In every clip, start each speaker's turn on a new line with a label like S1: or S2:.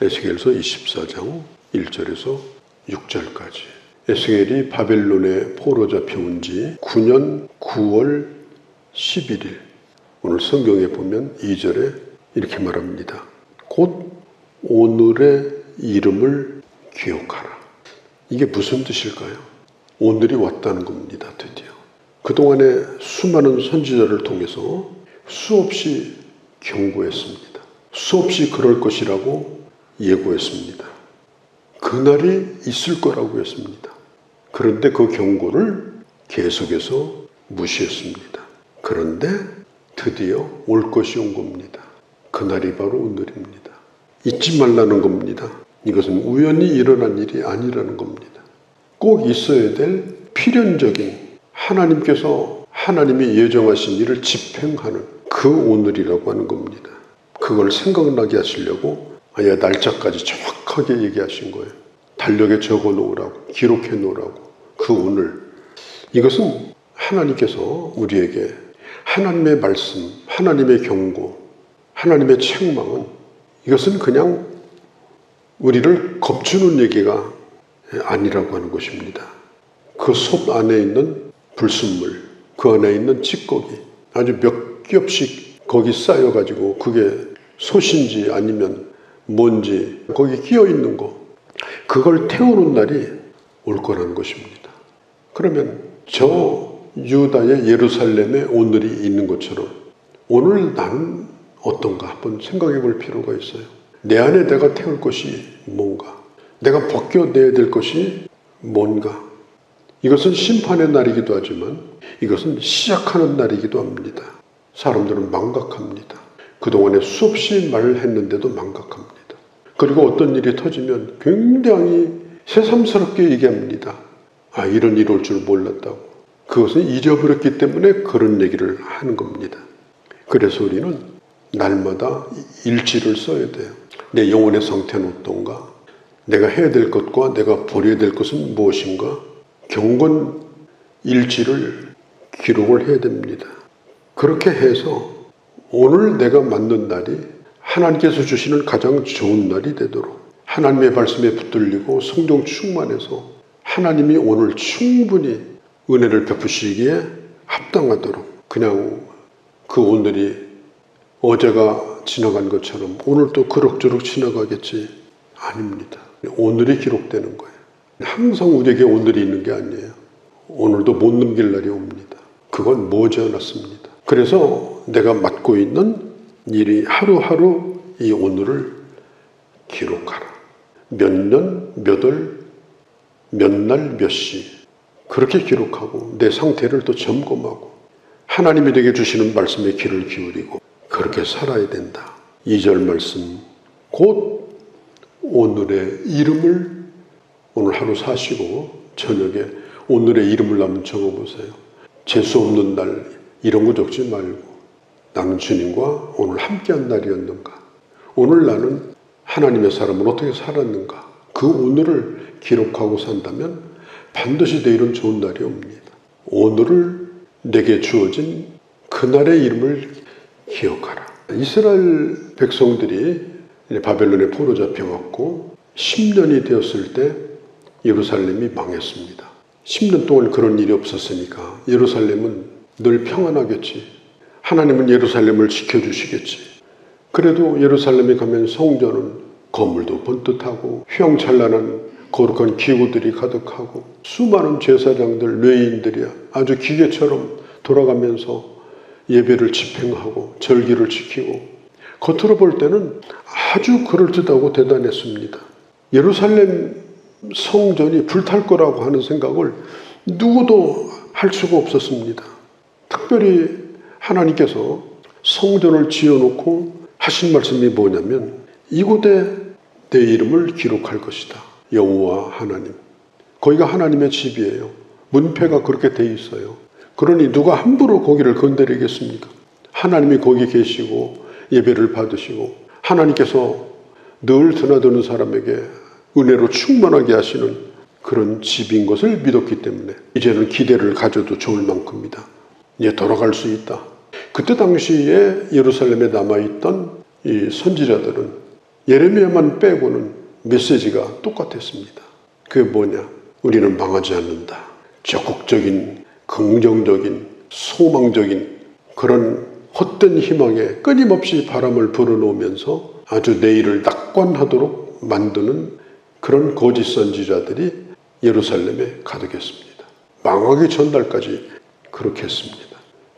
S1: 에스겔서 24장 1절에서 6절까지. 에스겔이 바벨론에 포로 잡혀온 지 9년 9월 11일. 오늘 성경에 보면 2절에 이렇게 말합니다. 곧 오늘의 이름을 기억하라. 이게 무슨 뜻일까요? 오늘이 왔다는 겁니다. 드디어. 그동안에 수많은 선지자를 통해서 수없이 경고했습니다. 수없이 그럴 것이라고 예고했습니다. 그날이 있을 거라고 했습니다. 그런데 그 경고를 계속해서 무시했습니다. 그런데 드디어 올 것이 온 겁니다. 그날이 바로 오늘입니다. 잊지 말라는 겁니다. 이것은 우연히 일어난 일이 아니라는 겁니다. 꼭 있어야 될 필연적인 하나님이 예정하신 일을 집행하는 그 오늘이라고 하는 겁니다. 그걸 생각나게 하시려고 아예 날짜까지 정확하게 얘기하신 거예요. 달력에 적어 놓으라고, 기록해 놓으라고. 그 오늘. 이것은 하나님께서 우리에게 하나님의 말씀, 하나님의 경고, 하나님의 책망은 이것은 그냥 우리를 겁주는 얘기가 아니라고 하는 것입니다. 그 솥 안에 있는 불순물, 그 안에 있는 찌꺼기, 아주 몇 겹씩 거기 쌓여가지고 그게 솥인지 아니면 뭔지 거기 끼어 있는 거, 그걸 태우는 날이 올 거라는 것입니다. 그러면 저 유다의 예루살렘에 오늘이 있는 것처럼 오늘 나는 어떤가 한번 생각해 볼 필요가 있어요. 내 안에 내가 태울 것이 뭔가, 내가 벗겨내야 될 것이 뭔가. 이것은 심판의 날이기도 하지만 이것은 시작하는 날이기도 합니다. 사람들은 망각합니다. 그동안에 수없이 말을 했는데도 망각합니다. 그리고 어떤 일이 터지면 굉장히 새삼스럽게 얘기합니다. 아, 이런 일이 올 줄 몰랐다고. 그것은 잊어버렸기 때문에 그런 얘기를 하는 겁니다. 그래서 우리는 날마다 일지를 써야 돼요. 내 영혼의 상태는 어떤가? 내가 해야 될 것과 내가 버려야 될 것은 무엇인가? 경건 일지를 기록을 해야 됩니다. 그렇게 해서 오늘 내가 맞는 날이 하나님께서 주시는 가장 좋은 날이 되도록 하나님의 말씀에 붙들리고 성령 충만해서 하나님이 오늘 충분히 은혜를 베푸시기에 합당하도록, 그냥 그 오늘이 어제가 지나간 것처럼 오늘도 그럭저럭 지나가겠지, 아닙니다. 오늘이 기록되는 거예요. 항상 우리에게 오늘이 있는 게 아니에요. 오늘도 못 넘길 날이 옵니다. 그건 머지않았습니다. 그래서 내가 맡고 있는 일이 하루하루 이 오늘을 기록하라. 몇 년, 몇 월, 몇 날, 몇 시, 그렇게 기록하고 내 상태를 또 점검하고 하나님이 내게 주시는 말씀에 귀를 기울이고 그렇게 살아야 된다. 2절 말씀, 곧 오늘의 이름을, 오늘 하루 사시고 저녁에 오늘의 이름을 한번 적어보세요. 재수 없는 날 이런 거 적지 말고, 나는 주님과 오늘 함께한 날이었는가? 오늘 나는 하나님의 사람은 어떻게 살았는가? 그 오늘을 기록하고 산다면 반드시 내일은 좋은 날이 옵니다. 오늘을 내게 주어진 그날의 이름을 기억하라. 이스라엘 백성들이 바벨론에 포로 잡혀갔고 10년이 되었을 때 예루살렘이 망했습니다. 10년 동안 그런 일이 없었으니까 예루살렘은 늘 평안하겠지. 하나님은 예루살렘을 지켜주시겠지. 그래도 예루살렘에 가면 성전은 건물도 번듯하고 휘황찬란한 거룩한 기구들이 가득하고 수많은 제사장들, 레위인들이 아주 기계처럼 돌아가면서 예배를 집행하고 절기를 지키고 겉으로 볼 때는 아주 그럴듯하고 대단했습니다. 예루살렘 성전이 불탈 거라고 하는 생각을 누구도 할 수가 없었습니다. 특별히 하나님께서 성전을 지어놓고 하신 말씀이 뭐냐면 이곳에 내 이름을 기록할 것이다. 여호와 하나님. 거기가 하나님의 집이에요. 문패가 그렇게 돼 있어요. 그러니 누가 함부로 거기를 건드리겠습니까? 하나님이 거기 계시고 예배를 받으시고 하나님께서 늘 드나드는 사람에게 은혜로 충만하게 하시는 그런 집인 것을 믿었기 때문에 이제는 기대를 가져도 좋을 만큼이다. 이제 돌아갈 수 있다. 그때 당시에 예루살렘에 남아있던 이 선지자들은 예레미야만 빼고는 메시지가 똑같았습니다. 그게 뭐냐? 우리는 망하지 않는다. 적극적인, 긍정적인, 소망적인 그런 헛된 희망에 끊임없이 바람을 불어넣으면서 아주 내일을 낙관하도록 만드는 그런 거짓 선지자들이 예루살렘에 가득했습니다. 망하기 전날까지 그렇게 했습니다.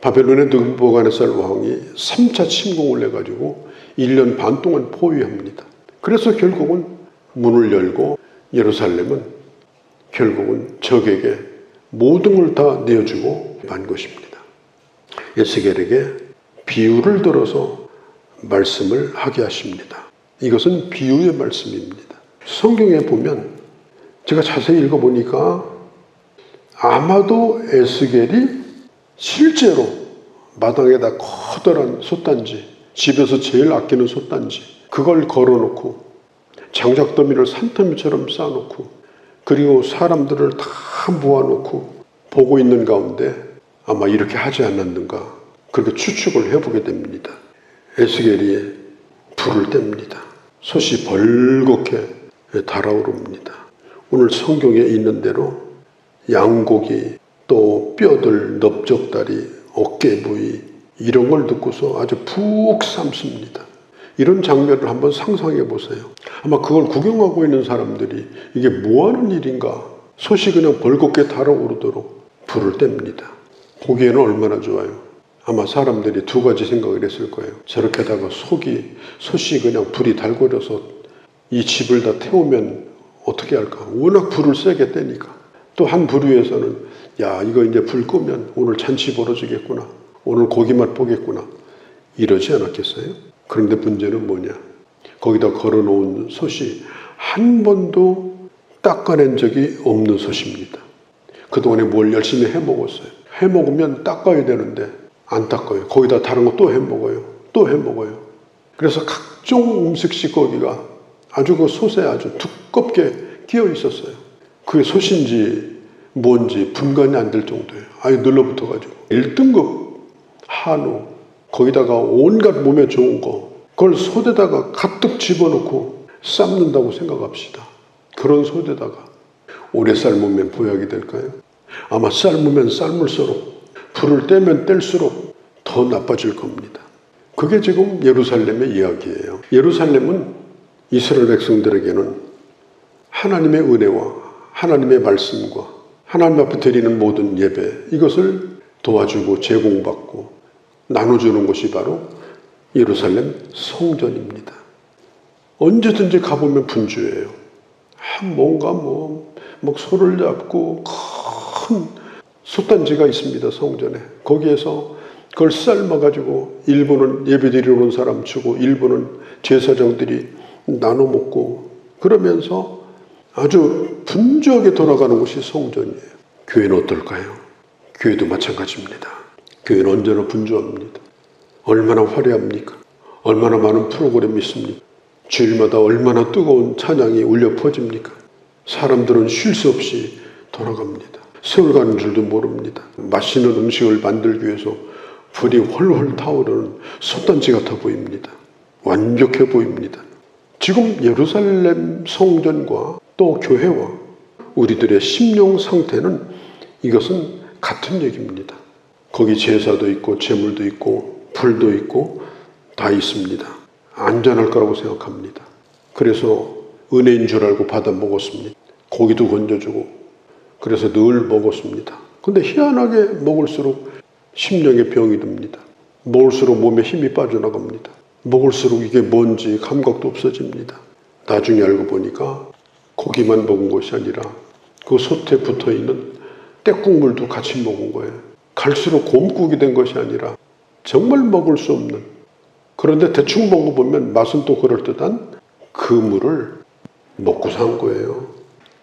S1: 바벨론의 느부갓네살 왕이 3차 침공을 해가지고 1년 반 동안 포위합니다. 그래서 결국은 문을 열고 예루살렘은 결국은 적에게 모든 걸 다 내어주고 만 것입니다. 에스겔에게 비유를 들어서 말씀을 하게 하십니다. 이것은 비유의 말씀입니다. 성경에 보면 제가 자세히 읽어보니까 아마도 에스겔이 실제로 마당에다 커다란 솥단지, 집에서 제일 아끼는 솥단지 그걸 걸어놓고 장작더미를 산더미처럼 쌓아놓고 그리고 사람들을 다 모아놓고 보고 있는 가운데 아마 이렇게 하지 않았는가 그렇게 추측을 해보게 됩니다. 에스겔이 불을 뗍니다. 솥이 벌겋게 달아오릅니다. 오늘 성경에 있는 대로 양고기 또 뼈들, 넓적다리, 어깨 부위 이런 걸 듣고서 아주 푹 삶습니다. 이런 장면을 한번 상상해 보세요. 아마 그걸 구경하고 있는 사람들이 이게 뭐하는 일인가 솥이 그냥 벌겋게 달아오르도록 불을 뗍니다. 보기에는 얼마나 좋아요. 아마 사람들이 두 가지 생각을 했을 거예요. 저렇게다가 솥이 그냥 불이 달궈져서 이 집을 다 태우면 어떻게 할까? 워낙 불을 세게 떼니까. 또 한 부류에서는 야 이거 이제 불 끄면 오늘 잔치 벌어지겠구나. 오늘 고기 맛 보겠구나. 이러지 않았겠어요? 그런데 문제는 뭐냐? 거기다 걸어놓은 솥이 한 번도 닦아낸 적이 없는 솥입니다. 그동안에 뭘 열심히 해먹었어요. 해먹으면 닦아야 되는데 안 닦아요. 거기다 다른 거 또 해먹어요. 또 해먹어요. 그래서 각종 음식 찌꺼기가 아주 그 솥에 아주 두껍게 끼어 있었어요. 그게 솥인지 뭔지 분간이 안 될 정도예요. 아예 눌러붙어가지고 1등급 한우 거기다가 온갖 몸에 좋은 거 그걸 솥에다가 가득 집어넣고 삶는다고 생각합시다. 그런 솥에다가 오래 삶으면 보약이 될까요? 아마 삶으면 삶을수록 불을 떼면 뗄수록 더 나빠질 겁니다. 그게 지금 예루살렘의 이야기예요. 예루살렘은 이스라엘 백성들에게는 하나님의 은혜와 하나님의 말씀과 하나님 앞에 드리는 모든 예배 이것을 도와주고 제공받고 나눠주는 것이 바로 예루살렘 성전입니다. 언제든지 가보면 분주해요. 뭔가 막 소를 잡고 큰 솥단지가 있습니다. 성전에. 거기에서 그걸 삶아가지고 일부는 예배드리러 온 사람 주고 일부는 제사장들이 나눠 먹고 그러면서 아주 분주하게 돌아가는 곳이 성전이에요. 교회는 어떨까요? 교회도 마찬가지입니다. 교회는 언제나 분주합니다. 얼마나 화려합니까? 얼마나 많은 프로그램이 있습니까? 주일마다 얼마나 뜨거운 찬양이 울려 퍼집니까? 사람들은 쉴 수 없이 돌아갑니다. 세월 가는 줄도 모릅니다. 맛있는 음식을 만들기 위해서 불이 훨훨 타오르는 솥단지 같아 보입니다. 완벽해 보입니다. 지금 예루살렘 성전과 또 교회와 우리들의 심령 상태는 이것은 같은 얘기입니다. 거기 제사도 있고 제물도 있고 불도 있고 다 있습니다. 안전할 거라고 생각합니다. 그래서 은혜인 줄 알고 받아 먹었습니다. 고기도 건져주고 그래서 늘 먹었습니다. 근데 희한하게 먹을수록 심령의 병이 듭니다. 먹을수록 몸에 힘이 빠져나갑니다. 먹을수록 이게 뭔지 감각도 없어집니다. 나중에 알고 보니까 고기만 먹은 것이 아니라 그 솥에 붙어있는 떼국물도 같이 먹은 거예요. 갈수록 곰국이 된 것이 아니라 정말 먹을 수 없는, 그런데 대충 먹어보면 맛은 또 그럴듯한 그 물을 먹고 산 거예요.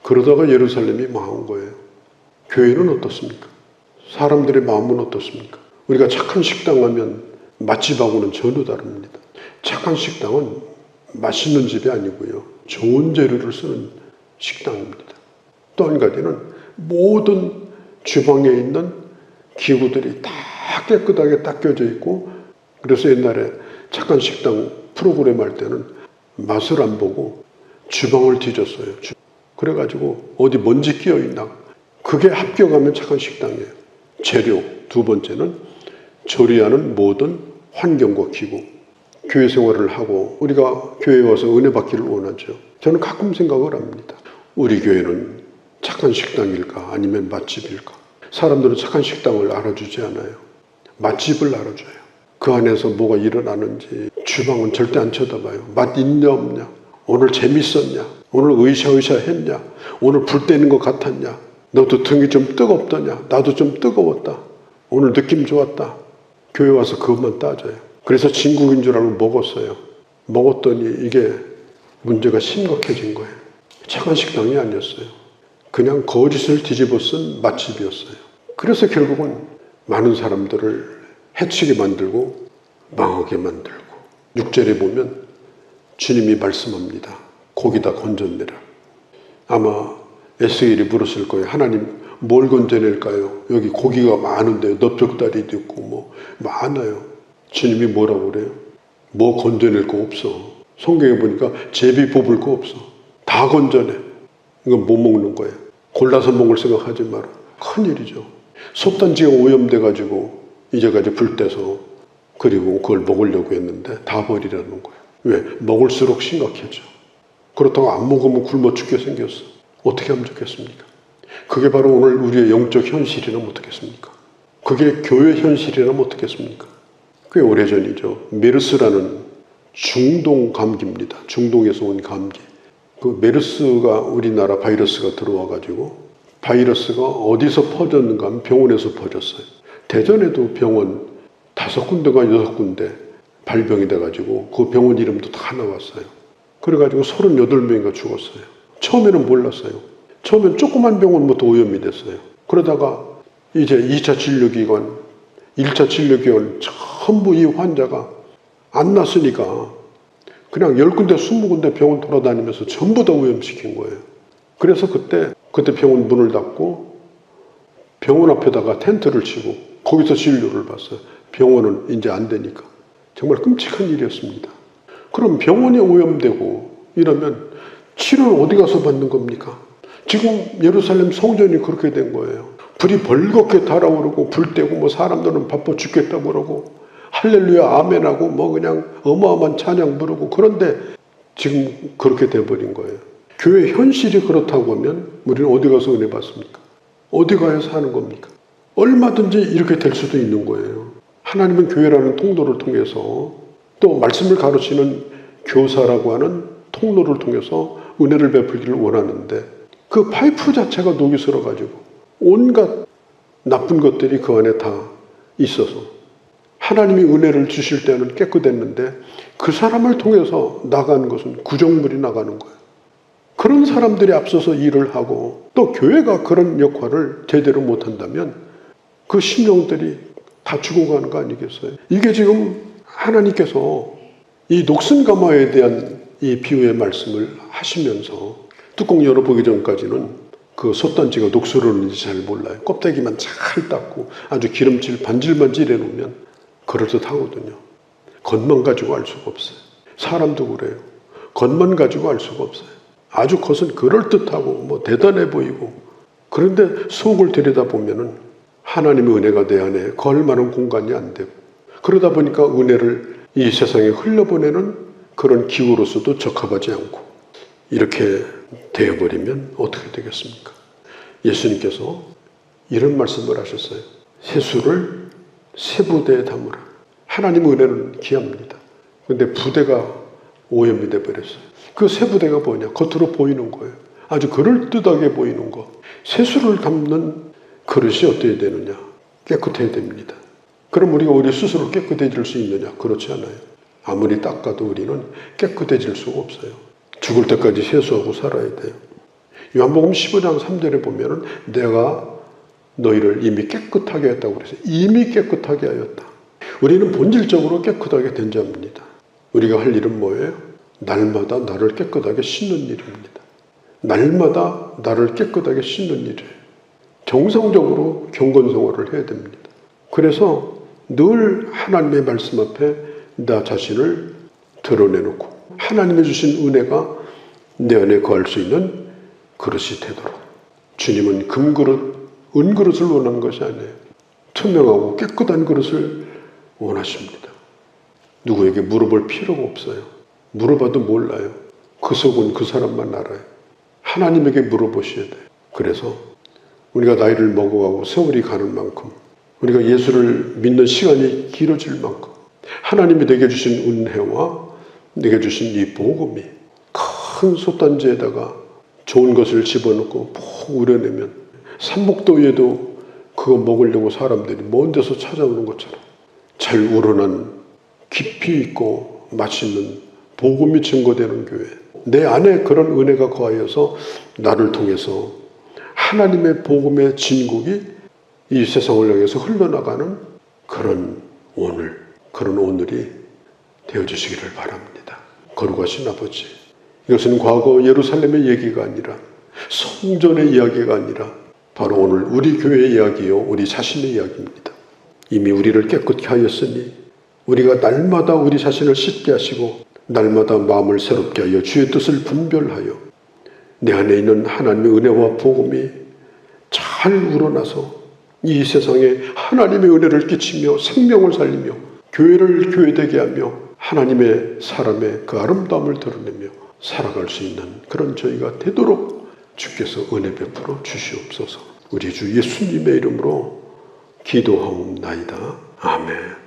S1: 그러다가 예루살렘이 망한 거예요. 교회는 어떻습니까? 사람들의 마음은 어떻습니까? 우리가 착한 식당 하면 맛집하고는 전혀 다릅니다. 착한 식당은 맛있는 집이 아니고요. 좋은 재료를 쓰는 식당입니다. 또 한 가지는 모든 주방에 있는 기구들이 다 깨끗하게 닦여져 있고, 그래서 옛날에 착한 식당 프로그램 할 때는 맛을 안 보고 주방을 뒤졌어요. 그래가지고 어디 먼지 끼어있나. 그게 합격하면 착한 식당이에요. 재료. 두 번째는 조리하는 모든 환경과 기구. 교회 생활을 하고 우리가 교회에 와서 은혜 받기를 원하죠. 저는 가끔 생각을 합니다. 우리 교회는 착한 식당일까 아니면 맛집일까? 사람들은 착한 식당을 알아주지 않아요. 맛집을 알아줘요. 그 안에서 뭐가 일어나는지. 주방은 절대 안 쳐다봐요. 맛 있냐 없냐? 오늘 재밌었냐? 오늘 으쌰으쌰 했냐? 오늘 불 때는 것 같았냐? 너도 등이 좀 뜨겁더냐? 나도 좀 뜨거웠다. 오늘 느낌 좋았다. 교회 와서 그것만 따져요. 그래서 진국인 줄 알고 먹었어요. 먹었더니 이게 문제가 심각해진 거예요. 착한 식당이 아니었어요. 그냥 거짓을 뒤집어 쓴 맛집이었어요. 그래서 결국은 많은 사람들을 해치게 만들고 망하게 만들고. 6절에 보면 주님이 말씀합니다. 고기다 건져내라. 아마 에스겔이 물었을 거예요. 하나님 뭘 건져낼까요? 여기 고기가 많은데 넓적다리도 있고 뭐 많아요. 주님이 뭐라고 그래요? 뭐 건져낼 거 없어. 성경에 보니까 제비 뽑을 거 없어. 다 건져내. 이건 못 먹는 거예요. 골라서 먹을 생각하지 마라. 큰일이죠. 솥단지가 오염돼가지고 이제까지 불 떼서 그리고 그걸 먹으려고 했는데 다 버리라는 거예요. 왜? 먹을수록 심각해져. 그렇다고 안 먹으면 굶어 죽게 생겼어. 어떻게 하면 좋겠습니까? 그게 바로 오늘 우리의 영적 현실이라면 어떻겠습니까? 그게 교회 현실이라면 어떻겠습니까? 꽤 오래전이죠. 메르스라는 중동 감기입니다. 중동에서 온 감기. 그 메르스가 우리나라 바이러스가 들어와가지고 바이러스가 어디서 퍼졌는가 하면 병원에서 퍼졌어요. 대전에도 병원 5군데가 6군데 발병이 돼가지고 그 병원 이름도 다 나왔어요. 그래가지고 38명인가 죽었어요. 처음에는 몰랐어요. 처음엔 조그만 병원부터 오염이 됐어요. 그러다가 이제 2차 진료기관, 1차 진료기관 전부 이 환자가 안 났으니까 그냥 10군데, 20군데 병원 돌아다니면서 전부 다 오염시킨 거예요. 그래서 그때 병원 문을 닫고 병원 앞에다가 텐트를 치고 거기서 진료를 받았어요. 병원은 이제 안 되니까. 정말 끔찍한 일이었습니다. 그럼 병원이 오염되고 이러면 치료를 어디 가서 받는 겁니까? 지금 예루살렘 성전이 그렇게 된 거예요. 불이 벌겋게 달아오르고 불 떼고 뭐 사람들은 바빠 죽겠다고 그러고 할렐루야 아멘하고 뭐 그냥 어마어마한 찬양 부르고 그런데 지금 그렇게 돼버린 거예요. 교회 현실이 그렇다고 하면 우리는 어디 가서 은혜 받습니까? 어디 가야 사는 겁니까? 얼마든지 이렇게 될 수도 있는 거예요. 하나님은 교회라는 통로를 통해서 또 말씀을 가르치는 교사라고 하는 통로를 통해서 은혜를 베풀기를 원하는데 그 파이프 자체가 녹이 슬어가지고 온갖 나쁜 것들이 그 안에 다 있어서 하나님이 은혜를 주실 때는 깨끗했는데 그 사람을 통해서 나가는 것은 구정물이 나가는 거예요. 그런 사람들이 앞서서 일을 하고 또 교회가 그런 역할을 제대로 못한다면 그 심령들이 다 죽어가는 거 아니겠어요? 이게 지금 하나님께서 이 녹슨가마에 대한 이 비유의 말씀을 하시면서 뚜껑 열어보기 전까지는 그 솥단지가 녹슬었는지 잘 몰라요. 껍데기만 잘 닦고 아주 기름칠 반질반질 해놓으면 그럴듯하거든요. 겉만 가지고 알 수가 없어요. 사람도 그래요. 겉만 가지고 알 수가 없어요. 아주 겉은 그럴듯하고 뭐 대단해 보이고 그런데 속을 들여다보면은 하나님의 은혜가 내 안에 거할 만한 공간이 안 되고 그러다 보니까 은혜를 이 세상에 흘려보내는 그런 기구로서도 적합하지 않고 이렇게 되어버리면 어떻게 되겠습니까? 예수님께서 이런 말씀을 하셨어요. 세수를 세 부대에 담으라. 하나님의 은혜는 귀합니다. 그런데 부대가 오염이 돼버렸어요. 그 세 부대가 뭐냐? 겉으로 보이는 거예요. 아주 그럴듯하게 보이는 거. 세수를 담는 그릇이 어떻게 되느냐? 깨끗해야 됩니다. 그럼 우리가 우리 스스로 깨끗해질 수 있느냐? 그렇지 않아요. 아무리 닦아도 우리는 깨끗해질 수가 없어요. 죽을 때까지 세수하고 살아야 돼요. 요한복음 15장 3절에 보면은 내가 너희를 이미 깨끗하게 했다고 그래서 이미 깨끗하게 하였다. 우리는 본질적으로 깨끗하게 된 자입니다. 우리가 할 일은 뭐예요? 날마다 나를 깨끗하게 씻는 일입니다. 날마다 나를 깨끗하게 씻는 일이에요. 정상적으로 경건생활을 해야 됩니다. 그래서 늘 하나님의 말씀 앞에 나 자신을 드러내놓고 하나님의 주신 은혜가 내 안에 거할 수 있는 그릇이 되도록. 주님은 금그릇, 은그릇을 원하는 것이 아니에요. 투명하고 깨끗한 그릇을 원하십니다. 누구에게 물어볼 필요가 없어요. 물어봐도 몰라요. 그 속은 그 사람만 알아요. 하나님에게 물어보셔야 돼요. 그래서 우리가 나이를 먹어가고 세월이 가는 만큼, 우리가 예수를 믿는 시간이 길어질 만큼 하나님이 내게 주신 은혜와 내게 주신 이 복음이 큰 솥단지에다가 좋은 것을 집어넣고 푹 우려내면 삼복도에도 그거 먹으려고 사람들이 먼 데서 찾아오는 것처럼 잘 우러난 깊이 있고 맛있는 복음이 증거되는 교회, 내 안에 그런 은혜가 거하여서 나를 통해서 하나님의 복음의 진국이 이 세상을 향해서 흘러나가는 그런 오늘이 되어주시기를 바랍니다. 거룩하신 아버지, 이것은 과거 예루살렘의 얘기가 아니라 성전의 이야기가 아니라 바로 오늘 우리 교회의 이야기요, 우리 자신의 이야기입니다. 이미 우리를 깨끗게 하였으니 우리가 날마다 우리 자신을 씻게 하시고 날마다 마음을 새롭게 하여 주의 뜻을 분별하여 내 안에 있는 하나님의 은혜와 복음이 잘 우러나서 이 세상에 하나님의 은혜를 끼치며 생명을 살리며 교회를 교회되게 하며 하나님의 사람의 그 아름다움을 드러내며 살아갈 수 있는 그런 저희가 되도록 주께서 은혜 베풀어 주시옵소서. 우리 주 예수님의 이름으로 기도하옵나이다. 아멘.